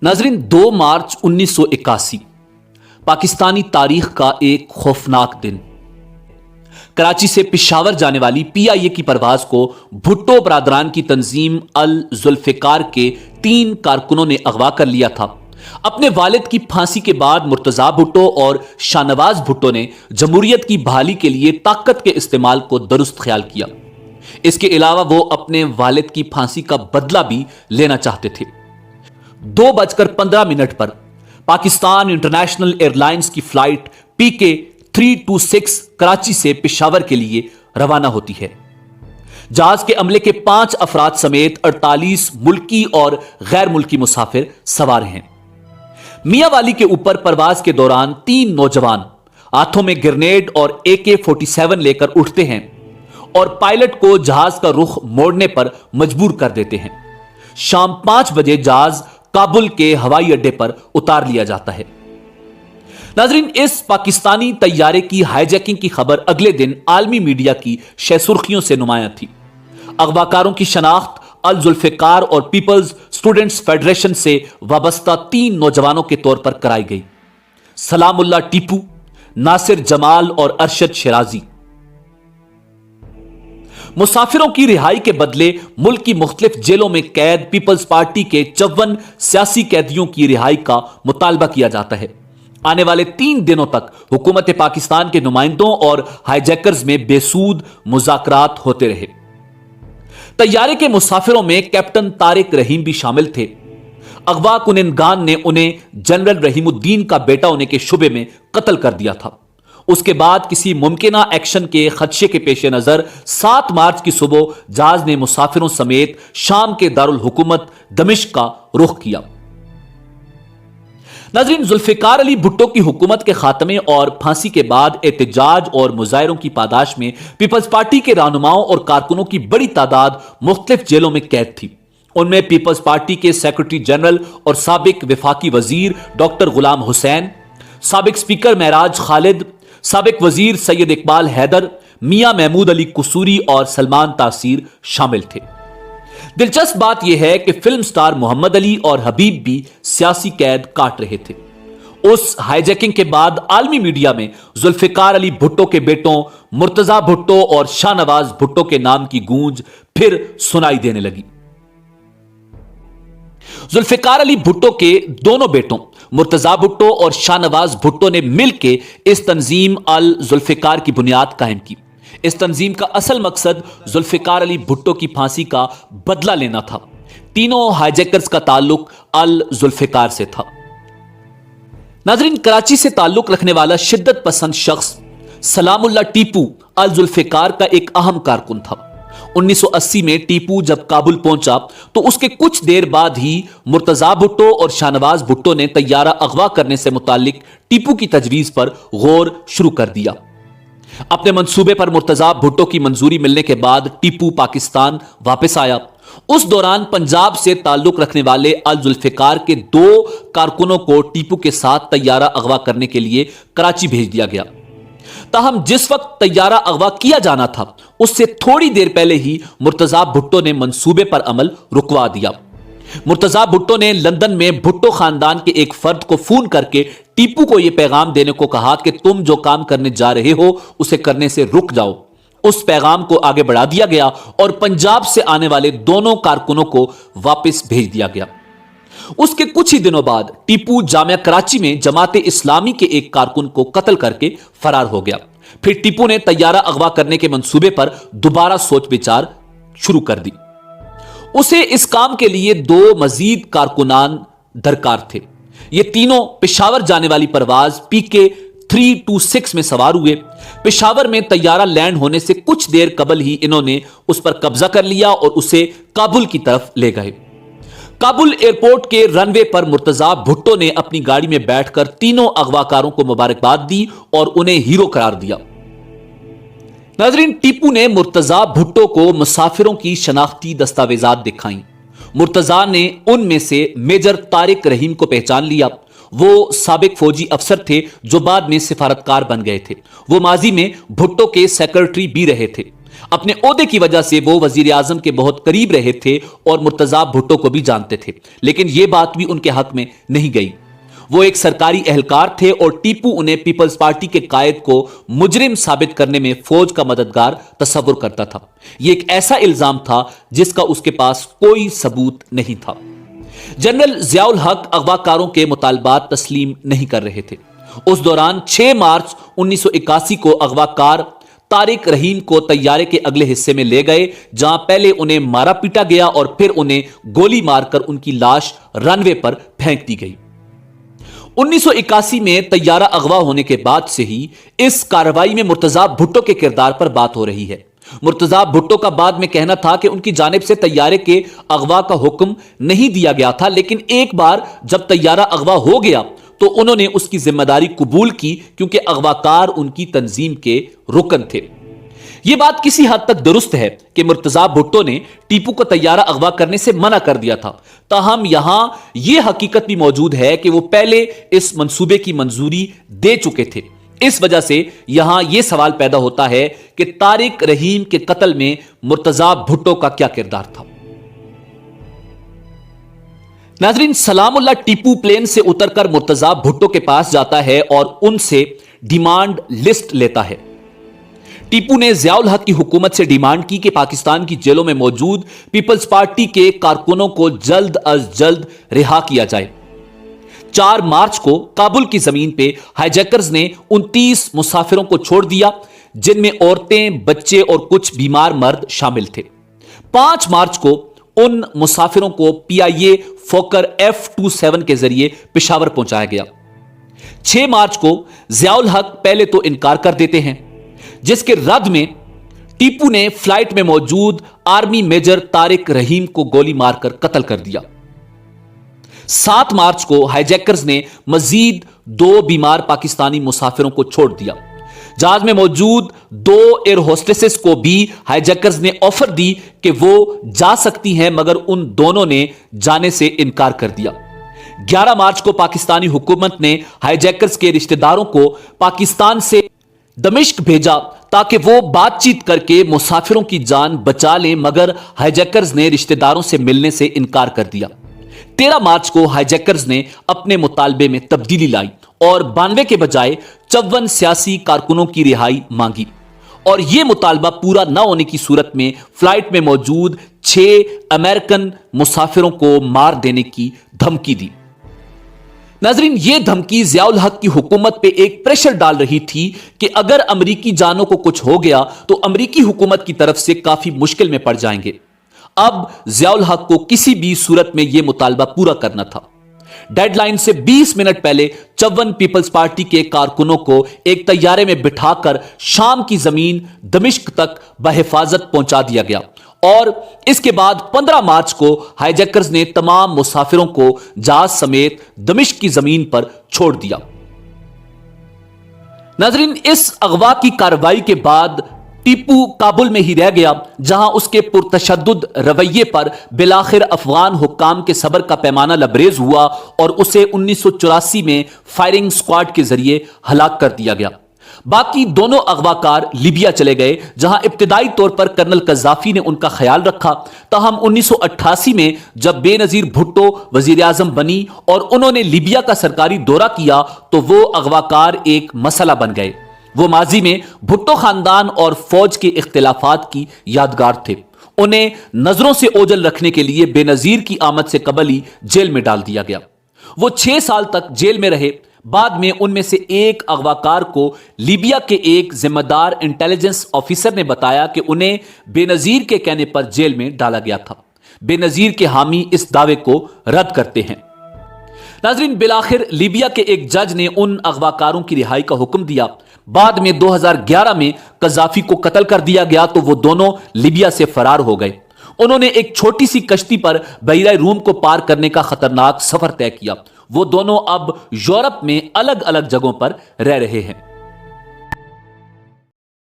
नाजरीन, 2 मार्च 1981 पाकिस्तानी तारीख का एक खौफनाक दिन। कराची से पिशावर जाने वाली PIA की परवाज को भुट्टो बरादरान की तंजीम अल जुल्फिकार के 3 कारकुनों ने अगवा कर लिया था। अपने वालिद की फांसी के बाद मुर्तजा भुट्टो और शाहनवाज भुट्टो ने जमहूरियत की बहाली के लिए ताकत के इस्तेमाल को दुरुस्त ख्याल किया। इसके अलावा वो अपने वालिद की फांसी का बदला भी लेना चाहते थे। 2:15 पर पाकिस्तान इंटरनेशनल एयरलाइंस की फ्लाइट PK 326 कराची से पिशावर के लिए रवाना होती है। जहाज के अमले के 5 अफराद समेत 48 मुल्की और गैर मुल्की मुसाफिर सवार हैं। मियांवाली के ऊपर परवाज के दौरान 3 नौजवान हाथों में ग्रेनेड और AK-47 लेकर उठते हैं और पायलट को जहाज का रुख मोड़ने पर मजबूर कर देते हैं। शाम 5 बजे जहाज काबुल के हवाई अड्डे पर उतार लिया जाता है। नाजरीन, इस पाकिस्तानी तैयारे की हाईजैकिंग की खबर अगले दिन आलमी मीडिया की शहसुर्खियों से नुमायां थी। अगवाकारों की शनाख्त अल जुल्फिकार और पीपल्स स्टूडेंट्स फेडरेशन से वाबस्ता 3 नौजवानों के तौर पर कराई गई। सलामुल्लाह टीपू, नासिर जमाल और अरशद शिराजी। मुसाफिरों की रिहाई के बदले मुल्क की मुख्तलिफ जेलों में कैद पीपल्स पार्टी के 54 सियासी कैदियों की रिहाई का मुतालबा किया जाता है। आने वाले 3 दिनों तक हुकूमत पाकिस्तान के नुमाइंदों और हाईजैकर्स में बेसूद मुज़ाकरात होते रहे। तैयारे के मुसाफिरों में कैप्टन तारिक रहीम भी शामिल थे। अगवा कुनिंदगान ने उन्हें जनरल रहीमुद्दीन का बेटा होने के शुबे में कत्ल कर दिया था। उसके बाद किसी मुमकिना एक्शन के खदशे के पेश नजर 7 मार्च की सुबह जहाज ने मुसाफिरों समेत शाम के दारुल हुकूमत दमिश्क का रुख किया। नाज़रीन, जुल्फिकार अली भुट्टो की हुकूमत के खात्मे और फांसी के बाद एहतजाज और मुजाहिरों की पादाश में पीपल्स पार्टी के रहनुमाओं और कारकुनों की बड़ी तादाद मुख्तलिफ जेलों में कैद थी। उनमें पीपल्स पार्टी के सेक्रेटरी जनरल और साबिक वफाकी वजीर डॉक्टर गुलाम हुसैन, साबिक स्पीकर महराज खालिद, साबिक वजीर सैयद इकबाल हैदर, मियां महमूद अली कुसूरी और सलमान तासीर शामिल थे। दिलचस्प बात यह है कि फिल्म स्टार मोहम्मद अली और हबीब भी सियासी कैद काट रहे थे। उस हाईजैकिंग के बाद आलमी मीडिया में जुल्फिकार अली भुट्टो के बेटों मुर्तजा भुट्टो और शाहनवाज भुट्टो के नाम की गूंज फिर सुनाई देने लगी। जुल्फिकार अली भुट्टो के दोनों बेटों मुर्तजा भुट्टो और शाहनवाज भुट्टो ने मिलकर इस तंजीम अल जुल्फिकार की बुनियाद कायम की। इस तंजीम का असल मकसद जुल्फिकार अली भुट्टो की फांसी का बदला लेना था। तीनों हाईजैकर्स का ताल्लुक अल जुल्फिकार से था। नाजरीन, कराची से ताल्लुक रखने वाला शिद्दत पसंद शख्स सलामुल्लाह टीपू अल जुल्फिकार का एक अहम कारकुन था। 1980 में टीपू जब काबुल पहुंचा तो उसके कुछ देर बाद ही मुर्तजा भुट्टो और शाहनवाज भुट्टो ने तैयारा अगवा करने से मुतालिक टीपू की तजवीज पर गौर शुरू कर दिया। अपने मंसूबे पर मुर्तजा भुट्टो की मंजूरी मिलने के बाद टीपू पाकिस्तान वापस आया। उस दौरान पंजाब से ताल्लुक रखने वाले अल जुल्फिकार के 2 कारकुनों को टीपू के साथ तैयारा अगवा करने के लिए कराची भेज दिया गया। ताहम जिस वक्त तैयारा अगवा किया जाना था उससे थोड़ी देर पहले ही मुर्तजा भुट्टो ने मंसूबे पर अमल रुकवा दिया। मुर्तजा भुट्टो ने लंदन में भुट्टो खानदान के एक फर्द को फोन करके टीपू को यह पैगाम देने को कहा कि तुम जो काम करने जा रहे हो उसे करने से रुक जाओ। उस पैगाम को आगे बढ़ा दिया गया और पंजाब से आने वाले दोनों कारकुनों को वापस भेज दिया गया। उसके कुछ ही दिनों बाद टीपू जामिया कराची में जमात इस्लामी के एक कारकुन को कत्ल करके फरार हो गया। फिर टीपू ने तैयारा अगवा करने के मंसूबे पर दोबारा सोच विचार शुरू कर दी। उसे इस काम के लिए 2 मजीद कारकुनान दरकार थे। ये तीनों पेशावर जाने वाली परवाज PK 326 में सवार हुए। पेशावर में तैयारा लैंड होने से कुछ देर कबल ही इन्होंने उस पर कब्जा कर लिया और उसे काबुल की तरफ ले गए। काबुल एयरपोर्ट के रनवे पर मुर्तजा भुट्टो ने अपनी गाड़ी में बैठकर तीनों अगवाकारों को मुबारकबाद दी और उन्हें हीरो करार दिया। नाजरीन, टीपू ने मुर्तजा भुट्टो को मुसाफिरों की शनाख्ती दस्तावेजात दिखाई। मुर्तजा ने उनमें से मेजर तारिक रहीम को पहचान लिया। वो साबिक फौजी अफसर थे जो बाद में सिफारतकार बन गए थे। वो माजी में भुट्टो के सेक्रेटरी भी रहे थे। اپنے عہدے کی وجہ سے وہ وزیر اعظم کے بہت قریب رہے تھے اور مرتضی بھٹو کو بھی جانتے تھے، لیکن یہ بات بھی ان کے حق میں نہیں گئی۔ وہ ایک سرکاری اہلکار تھے اور ٹیپو انہیں پیپلز پارٹی کے قائد کو مجرم ثابت کرنے میں فوج کا مددگار تصور کرتا تھا۔ یہ ایک ایسا الزام تھا جس کا اس کے پاس کوئی ثبوت نہیں تھا۔ جنرل ضیاء الحق اغواکاروں کے مطالبات تسلیم نہیں کر رہے تھے۔ اس دوران 6 مارچ 1981 کو اغواکار طارق رحیم کو طیارے کے اگلے حصے میں لے گئے، جہاں پہلے انہیں مارا پیٹا گیا اور پھر انہیں گولی مار کر ان کی لاش رن وے پر پھینک دی گئی۔ 1981 میں طیارہ اغوا ہونے کے بعد سے ہی اس کارروائی میں مرتضی بھٹو کے کردار پر بات ہو رہی ہے۔ مرتضی بھٹو کا بعد میں کہنا تھا کہ ان کی جانب سے طیارے کے اغوا کا حکم نہیں دیا گیا تھا، لیکن ایک بار جب طیارہ اغوا ہو گیا تو انہوں نے اس کی ذمہ داری قبول کی، کیونکہ اغواکار ان کی تنظیم کے رکن تھے۔ یہ بات کسی حد تک درست ہے کہ مرتضی بھٹو نے ٹیپو کو طیارہ اغوا کرنے سے منع کر دیا تھا، تاہم یہاں یہ حقیقت بھی موجود ہے کہ وہ پہلے اس منصوبے کی منظوری دے چکے تھے۔ اس وجہ سے یہاں یہ سوال پیدا ہوتا ہے کہ طارق رحیم کے قتل میں مرتضی بھٹو کا کیا کردار تھا؟ ناظرین، سلام اللہ ٹیپو پلین سے اتر کر مرتضی بھٹو کے پاس جاتا ہے اور ان سے ڈیمانڈ لسٹ لیتا ہے۔ ٹیپو نے ضیاء الحق کی حکومت سے ڈیمانڈ کی کہ پاکستان کی جیلوں میں موجود پیپلز پارٹی کے کارکنوں کو جلد از جلد رہا کیا جائے۔ 4 مارچ کو کابل کی زمین پہ ہائی جیکرز نے 29 مسافروں کو چھوڑ دیا، جن میں عورتیں، بچے اور کچھ بیمار مرد شامل تھے۔ 5 مارچ کو ان مسافروں کو پی آئی اے فوکر F-27 کے ذریعے پشاور پہنچایا گیا۔ 6 مارچ کو ضیاء الحق پہلے تو انکار کر دیتے ہیں، جس کے رد میں ٹیپو نے فلائٹ میں موجود آرمی میجر طارق رحیم کو گولی مار کر قتل کر دیا۔ 7 مارچ کو ہائی جیکرز نے مزید 2 بیمار پاکستانی مسافروں کو چھوڑ دیا۔ جہاز میں موجود 2 ایئر ہوسٹسز کو بھی ہائی جیکرز نے آفر دی کہ وہ جا سکتی ہیں، مگر ان دونوں نے جانے سے انکار کر دیا۔ 11 مارچ کو پاکستانی حکومت نے ہائی جیکرز کے رشتہ داروں کو پاکستان سے دمشق بھیجا تاکہ وہ بات چیت کر کے مسافروں کی جان بچا لیں، مگر ہائی جیکرز نے رشتہ داروں سے ملنے سے انکار کر دیا۔ 13 مارچ کو ہائی جیکرز نے اپنے مطالبے میں تبدیلی لائی اور 92 کے بجائے 54 سیاسی کارکنوں کی رہائی مانگی، اور یہ مطالبہ پورا نہ ہونے کی صورت میں فلائٹ میں موجود 6 امریکن مسافروں کو مار دینے کی دھمکی دی۔ ناظرین، یہ دھمکی ضیاء الحق کی حکومت پہ ایک پریشر ڈال رہی تھی کہ اگر امریکی جانوں کو کچھ ہو گیا تو امریکی حکومت کی طرف سے کافی مشکل میں پڑ جائیں گے۔ اب ضیاء الحق کو کسی بھی صورت میں یہ مطالبہ پورا کرنا تھا۔ ڈیڈ لائن سے 20 منٹ پہلے 54 پیپلز پارٹی کے کارکنوں کو ایک طیارے میں بٹھا کر شام کی زمین دمشق تک بحفاظت پہنچا دیا گیا، اور اس کے بعد 15 مارچ کو ہائی جیکرز نے تمام مسافروں کو جہاز سمیت دمشق کی زمین پر چھوڑ دیا۔ ناظرین، اس اغوا کی کارروائی کے بعد ٹیپو کابل میں ہی رہ گیا، جہاں اس کے پرتشدد رویے پر بالآخر افغان حکام کے صبر کا پیمانہ لبریز ہوا اور اسے 1984 میں فائرنگ سکواڈ کے ذریعے ہلاک کر دیا گیا۔ باقی دونوں اغواکار لیبیا چلے گئے، جہاں ابتدائی طور پر کرنل قذافی نے ان کا خیال رکھا، تاہم 1988 میں جب بے نظیر بھٹو وزیر اعظم بنی اور انہوں نے لیبیا کا سرکاری دورہ کیا تو وہ اغواکار ایک مسئلہ بن گئے۔ وہ ماضی میں بھٹو خاندان اور فوج کے اختلافات کی یادگار تھے۔ انہیں نظروں سے اوجھل رکھنے کے لیے بے نظیر کی آمد سے قبل ہی جیل میں ڈال دیا گیا۔ وہ 6 سال تک جیل میں رہے۔ بعد میں ان میں سے ایک اغواکار کو لیبیا کے ایک ذمہ دار انٹیلیجنس آفیسر نے بتایا کہ انہیں بے نظیر کے کہنے پر جیل میں ڈالا گیا تھا۔ بے نظیر کے حامی اس دعوے کو رد کرتے ہیں۔ ناظرین، بالآخر لیبیا کے ایک جج نے ان اغواکاروں کی رہائی کا حکم دیا۔ بعد میں 2011 میں قذافی کو قتل کر دیا گیا تو وہ دونوں لیبیا سے فرار ہو گئے۔ انہوں نے ایک چھوٹی سی کشتی پر بحیرہ روم کو پار کرنے کا خطرناک سفر طے کیا۔ وہ دونوں اب یورپ میں الگ الگ جگہوں پر رہ رہے ہیں۔